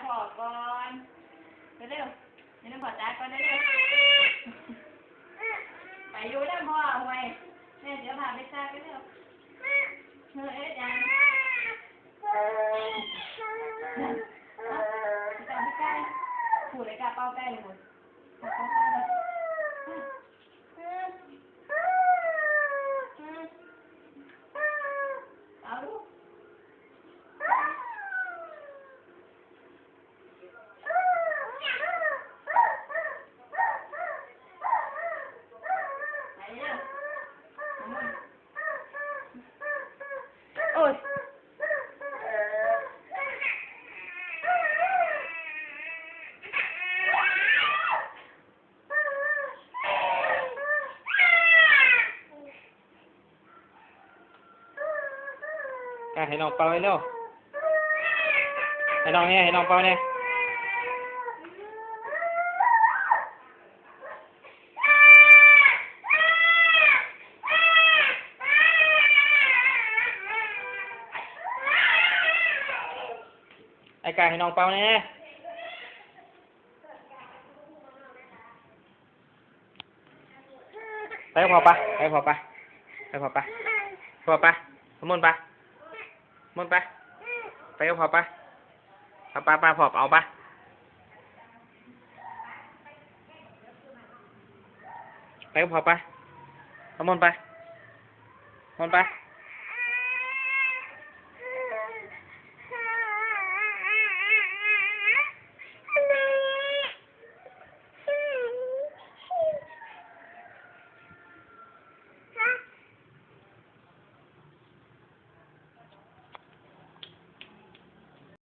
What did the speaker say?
พ่อก่อนเร็วๆนี่น้ำพ่อจ้าก่อนเร็วๆไปอยู่ได้พ่อห่วยแม่เดี๋ยวพาไปจ้ากันเร็วเฮ้ยจังจังพี่ไก่ผูดเลยกาเป้าไก่เลยหมดเป้าไก่เลยเอาลูกโอ้ยให้น้องเป่าให้เร็วให้น้องเนี่ยให้น้องเป่าเนี่ยไอ้กายให้น้องเป่าเนี่ยไปพอปะไปพอปะไปพอปะพอปะสมุนปะมุนปะไปก็พอปะปะพอเอาปะไปก็พอปะสมุนปะมุนปะ